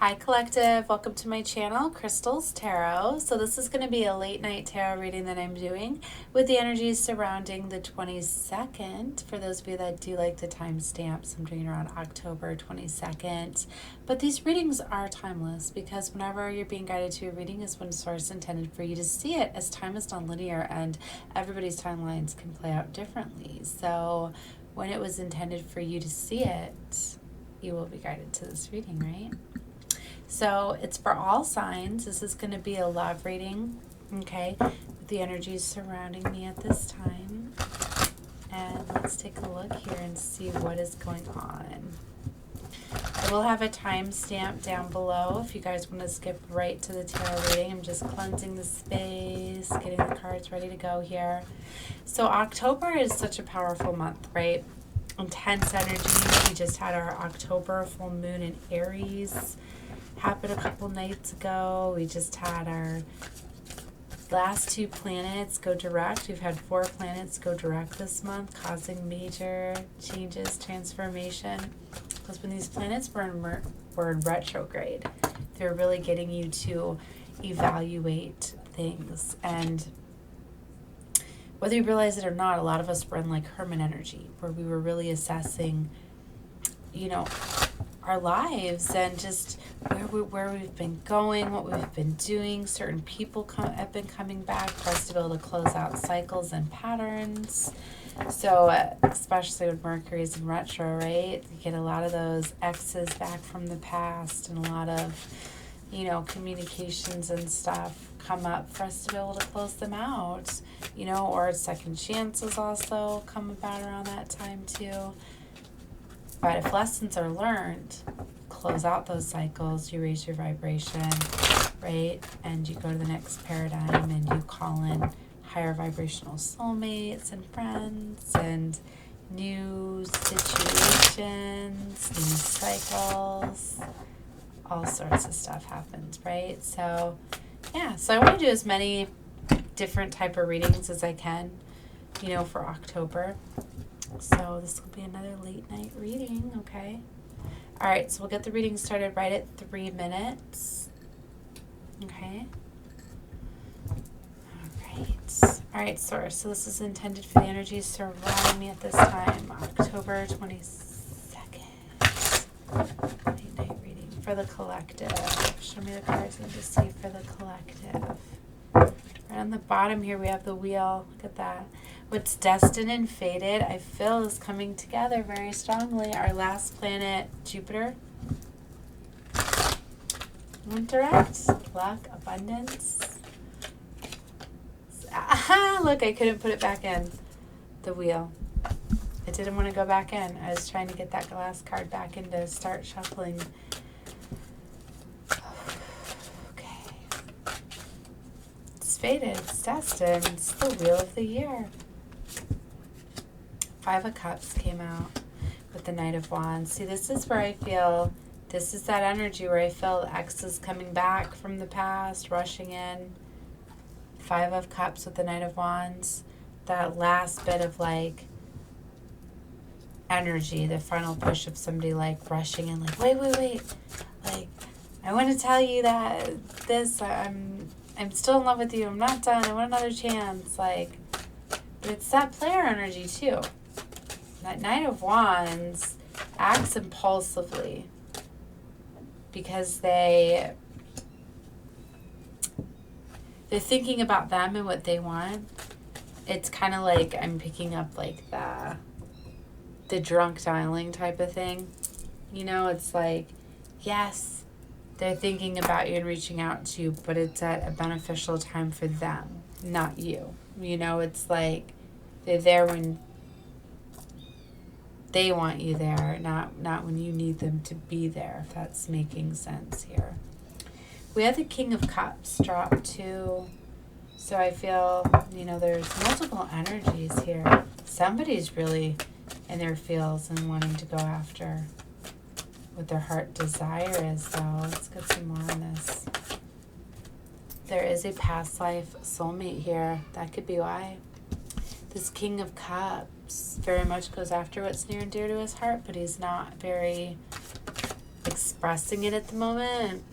Hi Collective, welcome to my channel, Crystal's Tarot. So this is going to be a late night tarot reading that I'm doing with the energies surrounding the 22nd. For those of you that do like the timestamps, I'm doing it around October 22nd. But these readings are timeless because whenever you're being guided to a reading is when source intended for you to see it, as time is non-linear and everybody's timelines can play out differently. So when it was intended for you to see it, you will be guided to this reading, right? So it's for all signs. This is going to be a love reading, okay, with the energies surrounding me at this time. And let's take a look here and see what is going on. I will have a timestamp down below if you guys want to skip right to the tarot reading. I'm just cleansing the space, getting the cards ready to go here. So October is such a powerful month, right? Intense energy. We just had our October full moon in Aries. Happened a couple nights ago. We just had our last two planets go direct. We've had 4 planets go direct this month, causing major changes, transformation. Because when these planets were in retrograde, they're really getting you to evaluate things. And whether you realize it or not, a lot of us were in like hermit energy, where we were really assessing, our lives and just where we've been going, what we've been doing. Certain people have been coming back for us to be able to close out cycles and patterns. So especially when Mercury is in retro, right? You get a lot of those exes back from the past and a lot of, communications and stuff come up for us to be able to close them out, or second chances also come about around that time too. But if lessons are learned, close out those cycles, you raise your vibration, right? And you go to the next paradigm and you call in higher vibrational soulmates and friends and new situations, new cycles, all sorts of stuff happens, right? So, yeah, so I want to do as many different type of readings as I can, for October. So this will be another late night reading, okay? All right, so we'll get the reading started right at 3 minutes. Okay. All right, source. So this is intended for the energies surrounding me at this time, October 22nd. Late night reading for the collective. Show me the cards I need to see for the collective. Right on the bottom here, we have the wheel. Look at that. What's destined and fated, I feel, is coming together very strongly. Our last planet, Jupiter, went direct. Luck, abundance. Aha! Look, I couldn't put it back in. The wheel. I didn't want to go back in. I was trying to get that last card back in to start shuffling. Fated, it's destined, it's the wheel of the year. 5 of Cups came out with the Knight of Wands. See, this is where I feel, this is that energy where I feel the ex is coming back from the past, rushing in. 5 of Cups with the Knight of Wands. That last bit of like energy, the final push of somebody like rushing in, like, wait. Like, I want to tell you that I'm still in love with you. I'm not done. I want another chance. Like, but it's that player energy too. That Knight of Wands acts impulsively because they're thinking about them and what they want. It's kind of like I'm picking up like the drunk dialing type of thing. It's like, yes, they're thinking about you and reaching out to you, but it's at a beneficial time for them, not you. It's like they're there when they want you there, not when you need them to be there, if that's making sense here. We have the King of Cups drop too. So I feel, there's multiple energies here. Somebody's really in their feels and wanting to go after what their heart desire is, though. Let's get some more on this. There is a past life soulmate here. That could be why. This King of Cups very much goes after what's near and dear to his heart, but he's not very expressing it at the moment.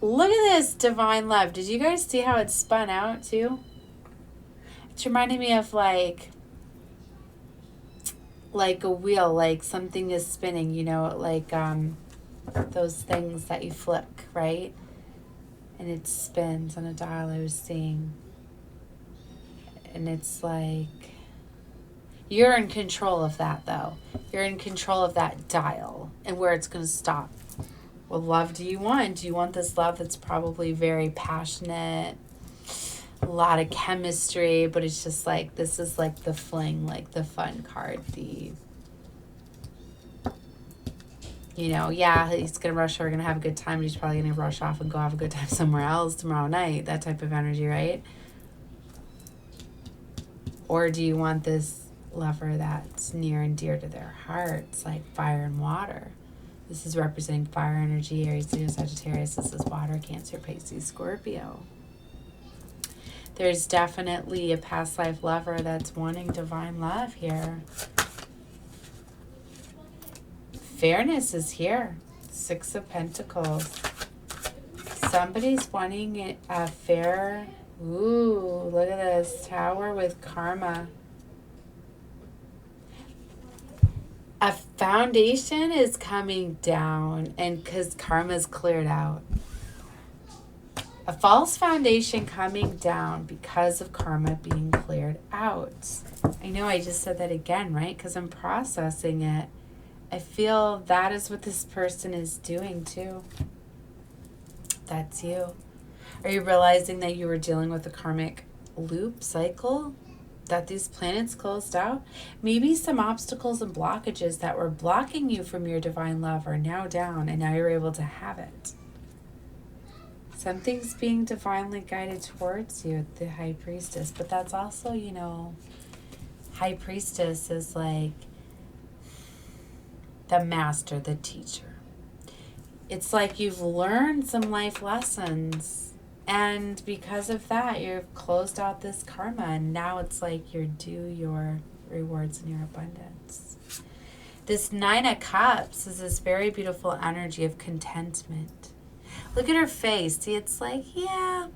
Look at this divine love. Did you guys see how it spun out too? It's reminding me of like a wheel, like something is spinning, you know, like those things that you flick, right? And it spins on a dial I was seeing. And it's like, you're in control of that though. You're in control of that dial and where it's going to stop. What love do you want? Do you want this love that's probably very passionate, a lot of chemistry, but it's just like, this is like the fling, like the fun card, the, you know, yeah, he's going to rush her, going to have a good time, but he's probably going to rush off and go have a good time somewhere else tomorrow night, that type of energy, right? Or do you want this lover that's near and dear to their hearts, like fire and water? This is representing fire energy, Aries, Leo, Sagittarius. This is water, Cancer, Pisces, Scorpio. There's definitely a past life lover that's wanting divine love here. Fairness is here. 6 of Pentacles. Somebody's wanting a fair... Ooh, look at this. Tower with karma. A foundation is coming down, and because karma's cleared out. A false foundation coming down because of karma being cleared out. I know I just said that again, right? Because I'm processing it. I feel that is what this person is doing too. That's you. Are you realizing that you were dealing with a karmic loop cycle? That these planets closed out? Maybe some obstacles and blockages that were blocking you from your divine love are now down, and now you're able to have it. Something's being divinely guided towards you, the High Priestess. But that's also, you know, High Priestess is like the master, the teacher. It's like you've learned some life lessons. And because of that, you've closed out this karma, and now it's like you're due your rewards and your abundance. This 9 of Cups is this very beautiful energy of contentment. Look at her face. See, it's like, yeah,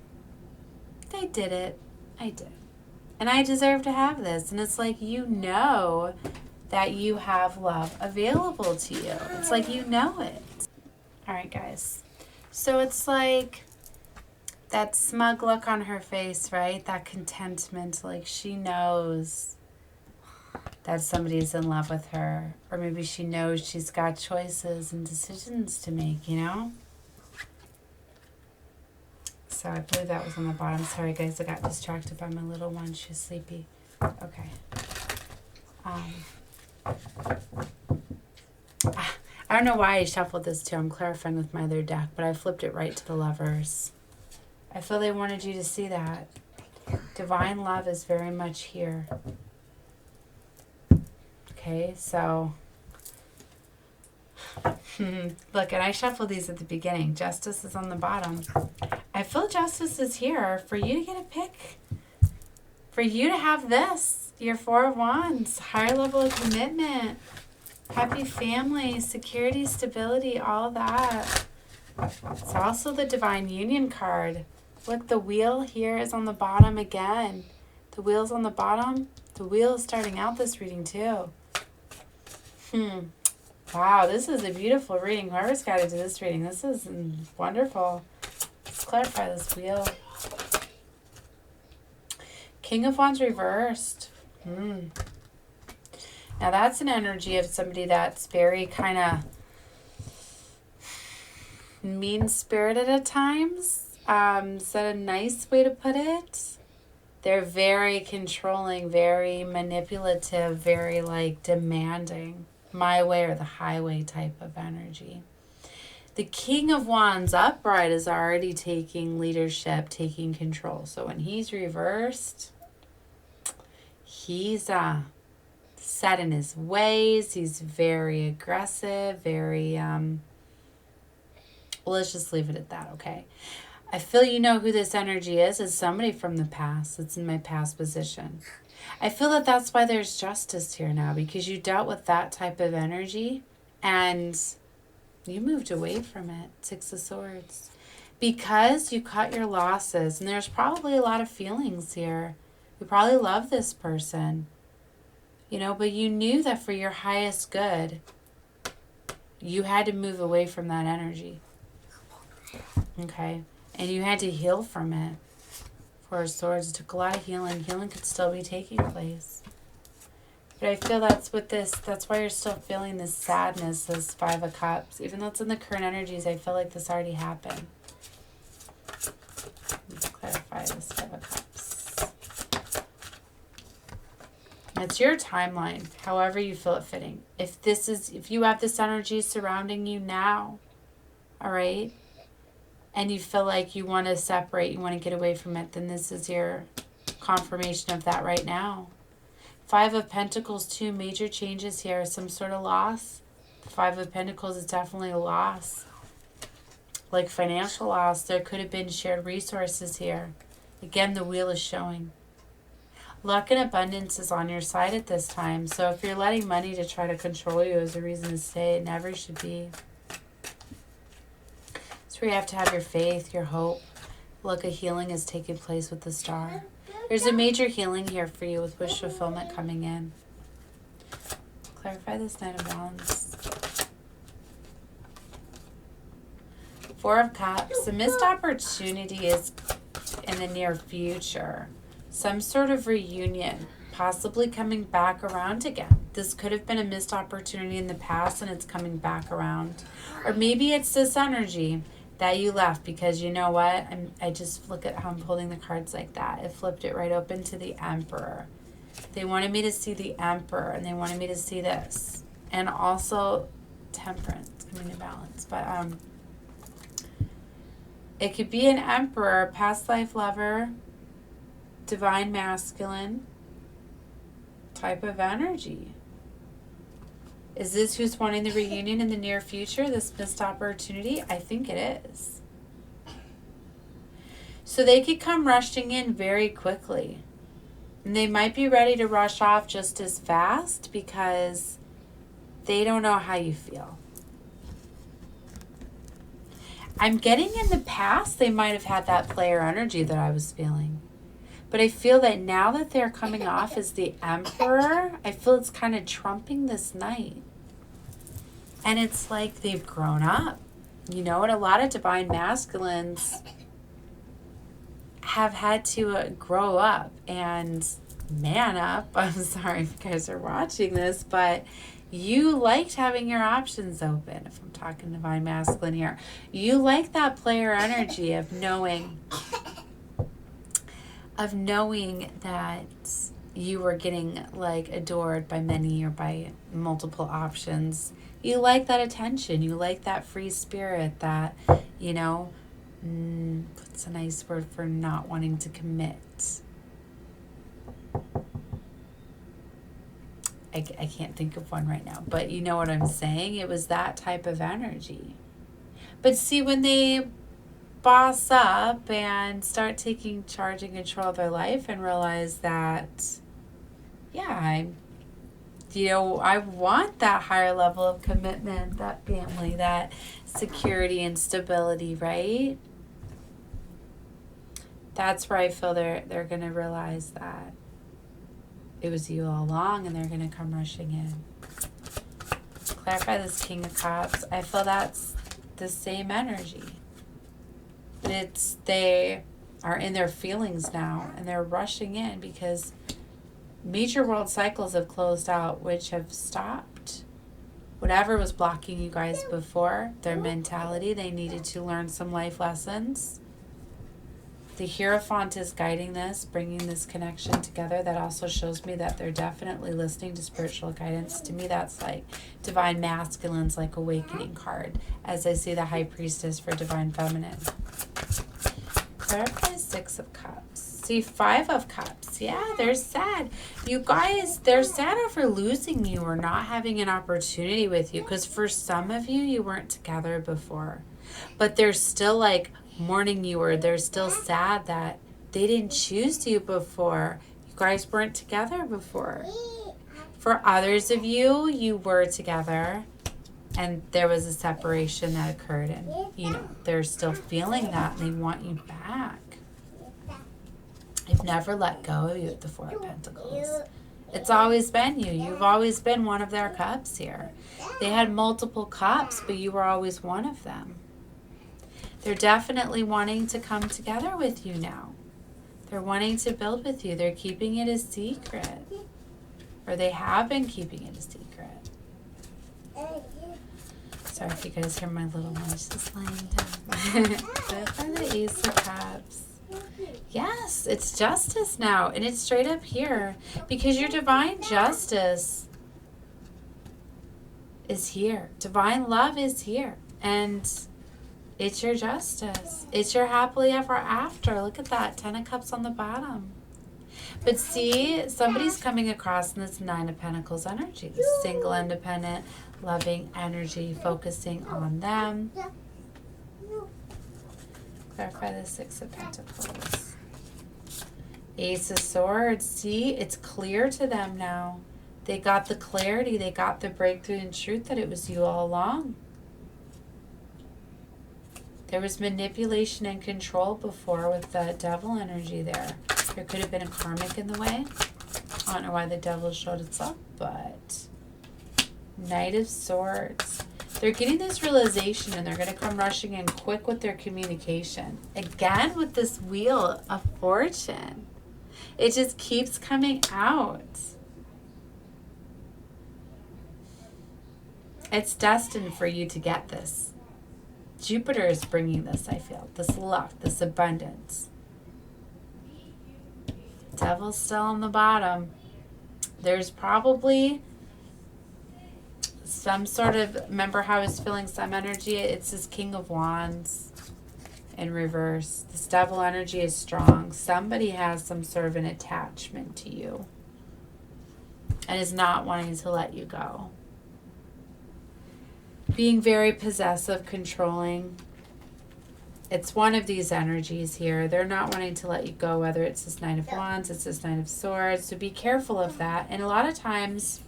they did it. I did. And I deserve to have this. And it's like, you know that you have love available to you. It's like you know it. All right, guys. So it's like... that smug look on her face, right? That contentment, like she knows that somebody's in love with her. Or maybe she knows she's got choices and decisions to make, you know? So I believe that was on the bottom. Sorry, guys, I got distracted by my little one. She's sleepy. Okay. I don't know why I shuffled this too. I'm clarifying with my other deck, but I flipped it right to the Lovers. I feel they wanted you to see that. Divine love is very much here. Okay, so... look, and I shuffled these at the beginning. Justice is on the bottom. I feel justice is here for you to get a pick. For you to have this. Your 4 of Wands. Higher level of commitment. Happy family. Security, stability, all that. It's also the Divine Union card. Look, the wheel here is on the bottom again. The wheel's on the bottom. The wheel is starting out this reading too. Wow, this is a beautiful reading. Whoever's got to do this reading, this is wonderful. Let's clarify this wheel. King of Wands reversed. Now that's an energy of somebody that's very kind of mean-spirited at times. Is that a nice way to put it? They're very controlling, very manipulative, very like demanding. My way or the highway type of energy. The King of Wands upright is already taking leadership, taking control. So when he's reversed, he's set in his ways. He's very aggressive, very, well, let's just leave it at that, okay? I feel you know who this energy is somebody from the past. It's in my past position. I feel that that's why there's justice here now, because you dealt with that type of energy and You moved away from it. 6 of Swords. Because you cut your losses. And there's probably a lot of feelings here. You probably love this person. You know, but you knew that for your highest good, you had to move away from that energy. Okay? And you had to heal from it. 4 of Swords. It took a lot of healing. Healing could still be taking place. But I feel that's why you're still feeling this sadness, this 5 of Cups. Even though it's in the current energies, I feel like this already happened. Let's clarify this 5 of Cups. It's your timeline, however you feel it fitting. If you have this energy surrounding you now, all right, and you feel like you want to separate, you want to get away from it, then this is your confirmation of that right now. 5 of Pentacles, 2 major changes here, some sort of loss. The 5 of Pentacles is definitely a loss. Like financial loss, there could have been shared resources here. Again, the wheel is showing. Luck and abundance is on your side at this time. So if you're letting money to try to control you as a reason to stay, it never should be. It's where you have to have your faith, your hope. Look, a healing is taking place with the Star. There's a major healing here for you with wish fulfillment coming in. Clarify this Knight of Wands. 4 of Cups. A missed opportunity is in the near future. Some sort of reunion, possibly coming back around again. This could have been a missed opportunity in the past and it's coming back around. Or maybe it's this energy that you left because you know what? I just look at how I'm holding the cards like that. It flipped it right open to the Emperor. They wanted me to see the Emperor and they wanted me to see this. And also Temperance coming to balance. But it could be an Emperor, past life lover, divine masculine type of energy. Is this who's wanting the reunion in the near future, this missed opportunity? I think it is. So they could come rushing in very quickly. And they might be ready to rush off just as fast because they don't know how you feel. I'm getting in the past, they might have had that player energy that I was feeling. But I feel that now that they're coming off as the Emperor, I feel it's kind of trumping this Knight. And it's like they've grown up. You know, and a lot of divine masculines have had to grow up and man up. I'm sorry if you guys are watching this, but you liked having your options open. If I'm talking divine masculine here, you like that player energy of knowing that you were getting like adored by many or by multiple options. You like that attention. You like that free spirit that, you know, what's a nice word for not wanting to commit? I can't think of one right now, but you know what I'm saying? It was that type of energy. But see, when they boss up and start taking charge and control of their life and realize that, yeah, I want that higher level of commitment, that family, that security and stability, right? That's where I feel they're going to realize that it was you all along and they're going to come rushing in. Clarify this King of Cups. I feel that's the same energy. They are in their feelings now and they're rushing in because major world cycles have closed out, which have stopped whatever was blocking you guys before. Their mentality, they needed to learn some life lessons. The Hierophant is guiding this, bringing this connection together. That also shows me that they're definitely listening to spiritual guidance. To me, that's like divine masculine's like awakening card, as I see the High Priestess for divine feminine. Clarify 6 of Cups. See, 5 of Cups. Yeah, they're sad. You guys, they're sad over losing you or not having an opportunity with you. Because for some of you, you weren't together before. But they're still like mourning you, or they're still sad that they didn't choose you before. You guys weren't together before. For others of you, you were together. And there was a separation that occurred, and, you know, they're still feeling that, and they want you back. They've never let go of you at the Four of Pentacles. It's always been you. You've always been one of their cups here. They had multiple cups, but you were always one of them. They're definitely wanting to come together with you now. They're wanting to build with you. They're keeping it a secret. Or they have been keeping it a secret. Sorry if you guys hear my little one. She's just lying down. That's the Ace of Cups. Yes, it's justice now. And it's straight up here. Because your divine justice is here. Divine love is here. And it's your justice. It's your happily ever after. Look at that. 10 of Cups on the bottom. But see, somebody's coming across in this 9 of Pentacles energy. Single, independent, loving energy, focusing on them. Clarify the 6 of Pentacles. Ace of Swords. See, it's clear to them now. They got the clarity. They got the breakthrough and truth that it was you all along. There was manipulation and control before with the Devil energy there. There could have been a karmic in the way. I don't know why the Devil showed itself, but Knight of Swords. They're getting this realization, and they're going to come rushing in quick with their communication. Again, with this Wheel of Fortune. It just keeps coming out. It's destined for you to get this. Jupiter is bringing this, I feel. This luck, this abundance. Devil's still on the bottom. There's probably some sort of, remember how I was feeling some energy? It's this King of Wands in reverse. This Devil energy is strong. Somebody has some sort of an attachment to you and is not wanting to let you go. Being very possessive, controlling. It's one of these energies here. They're not wanting to let you go, whether it's this Knight of Wands, it's this Knight of Swords. So be careful of that. And a lot of times,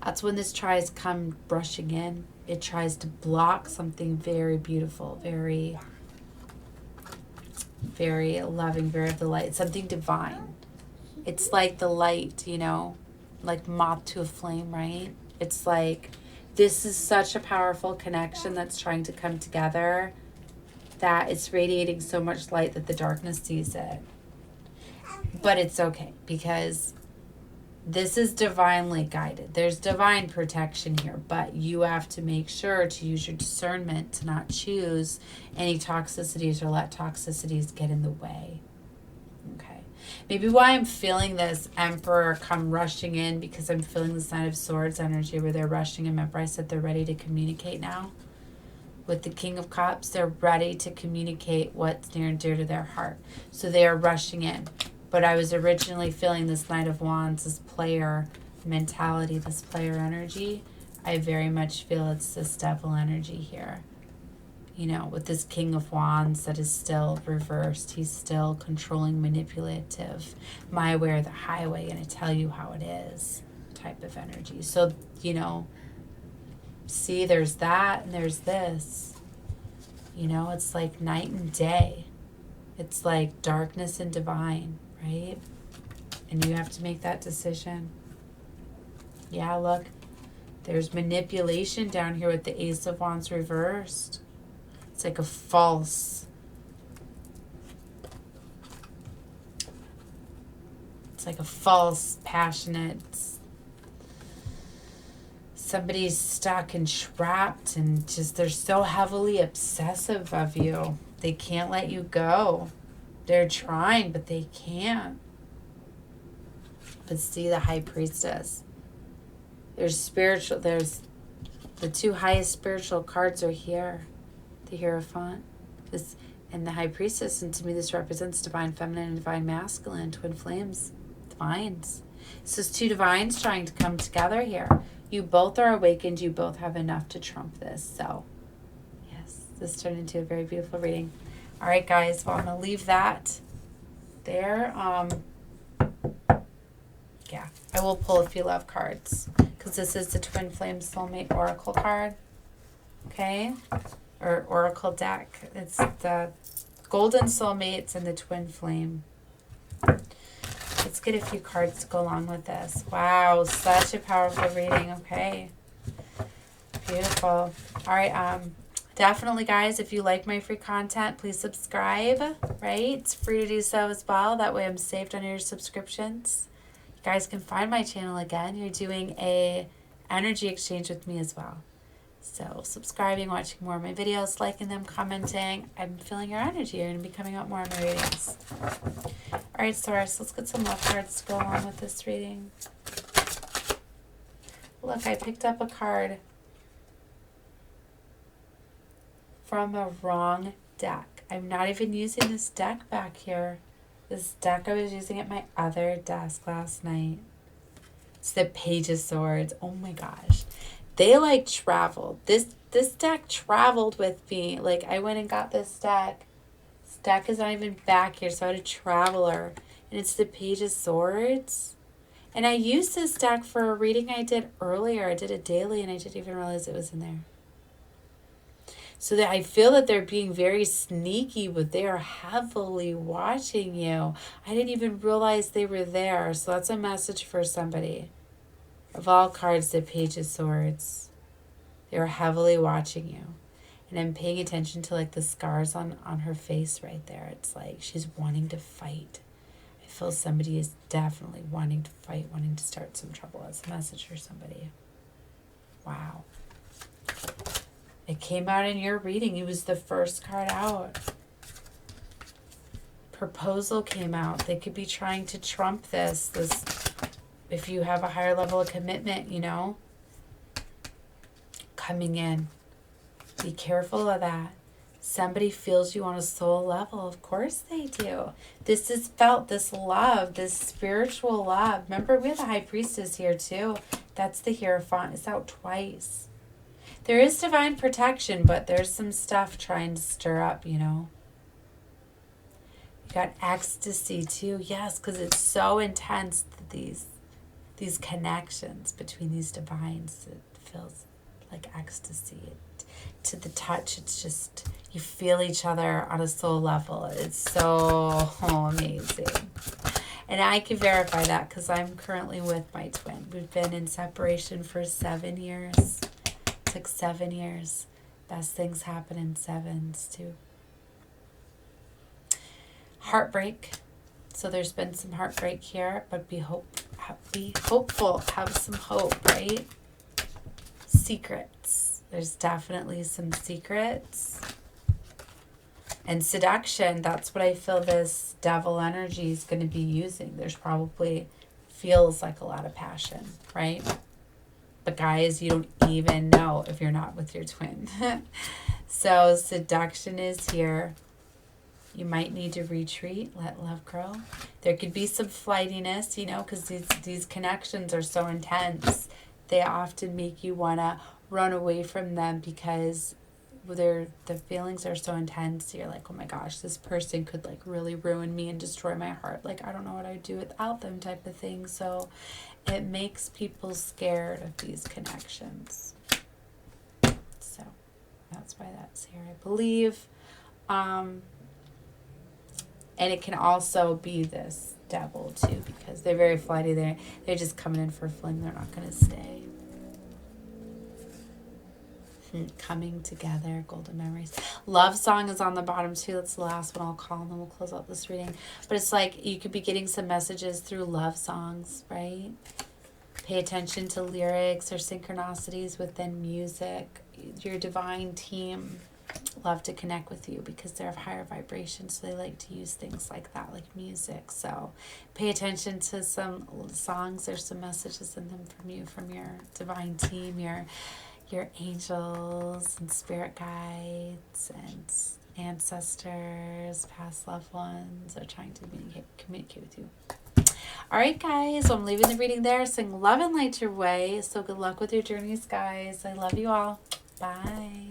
that's when this tries come brushing in. It tries to block something very beautiful, very, very loving, very of the light. Something divine. It's like the light, you know, like moth to a flame, right? It's like, this is such a powerful connection that's trying to come together that it's radiating so much light that the darkness sees it. But it's okay, because this is divinely guided. There's divine protection here, but you have to make sure to use your discernment to not choose any toxicities or let toxicities get in the way. Okay. Maybe why I'm feeling this Emperor come rushing in, because I'm feeling this Knight of Swords energy where they're rushing in. Remember I said they're ready to communicate now? With the King of Cups, they're ready to communicate what's near and dear to their heart. So they are rushing in. But I was originally feeling this Knight of Wands, this player mentality, this player energy. I very much feel it's this Devil energy here. You know, with this King of Wands that is still reversed. He's still controlling, manipulative. My way or the highway, and I tell you how it is type of energy. So, you know, see, there's that and there's this. You know, it's like night and day. It's like darkness and divine, right? And you have to make that decision. Yeah, look. There's manipulation down here with the Ace of Wands reversed. It's like a false. It's like a false, passionate. Somebody's stuck and trapped and just, they're so heavily obsessive of you. They can't let you go. They're trying, but they can't. But see the High Priestess. There's spiritual, there's the two highest spiritual cards are here. The Hierophant, this, and the High Priestess, and to me this represents divine feminine and divine masculine, twin flames, divines. This is two divines trying to come together here. You both are awakened. You both have enough to trump this. So, yes, this turned into a very beautiful reading. All right, guys. Well, I'm going to leave that there. Yeah, I will pull a few love cards because because this is the Twin Flame Soulmate Oracle card. Okay? Or Oracle deck. It's the Golden Soulmates and the Twin Flame. Let's get a few cards to go along with this. Wow, such a powerful reading. Okay. Beautiful. All right, definitely, guys, if you like my free content, please subscribe, right? It's free to do so as well. That way I'm saved on your subscriptions. You guys can find my channel again. You're doing a energy exchange with me as well. So subscribing, watching more of my videos, liking them, commenting. I'm feeling your energy. You're going to be coming out more in my readings. All right, Taurus, let's get some love cards to go along with this reading. Look, I picked up a card from a wrong deck. I'm not even using this deck back here. This deck I was using at my other desk last night. It's the Page of Swords. Oh my gosh. They like traveled. This deck traveled with me. Like I went and got this deck. This deck is not even back here, so I had a traveler. And it's the Page of Swords. And I used this deck for a reading I did earlier. I did it daily and I didn't even realize it was in there. So that I feel that they're being very sneaky, but they are heavily watching you. I didn't even realize they were there. So that's a message for somebody. Of all cards, the Page of Swords. They are heavily watching you. And I'm paying attention to like the scars on her face right there. It's like she's wanting to fight. I feel somebody is definitely wanting to fight, wanting to start some trouble. That's a message for somebody. Wow. It came out in your reading. It was the first card out. Proposal came out. They could be trying to trump this. If you have a higher level of commitment, you know, coming in. Be careful of that. Somebody feels you on a soul level. Of course they do. This is felt, this love, this spiritual love. Remember, we have the High Priestess here too. That's the Hierophant. It's out twice. There is divine protection, but there's some stuff trying to stir up, you know. You got ecstasy too. Yes, because it's so intense, these connections between these divines. It feels like ecstasy. To the touch, it's just, you feel each other on a soul level. It's so amazing. And I can verify that because I'm currently with my twin. We've been in separation for 7 years. Took 7 years. Best things happen in sevens too. Heartbreak. So there's been some heartbreak here, but be hopeful. Have some hope, right? Secrets. There's definitely some secrets. And seduction, that's what I feel this devil energy is going to be using. There's probably feels like a lot of passion, right? But guys, you don't even know if you're not with your twin. So seduction is here. You might need to retreat, let love grow. There could be some flightiness, you know, because these connections are so intense. They often make you want to run away from them because the feelings are so intense. You're like, oh my gosh, this person could like really ruin me and destroy my heart. Like, I don't know what I'd do without them type of thing. So it makes people scared of these connections. So that's why that's here, I believe. And it can also be this devil too, because they're very flighty. They're just coming in for a fling. They're not going to stay. Coming together, golden memories. Love song is on the bottom too. That's the last one I'll call, and then we'll close out this reading. But it's like you could be getting some messages through love songs, right? Pay attention to lyrics or synchronicities within music. Your divine team love to connect with you because they're of higher vibration, so they like to use things like that, like music. So pay attention to some songs. There's some messages in them from you, from your divine team, your angels and spirit guides and ancestors, past loved ones are trying to communicate with you. All right, guys, so I'm leaving the reading there, saying love and light your way. So good luck with your journeys, guys. I love you all. Bye.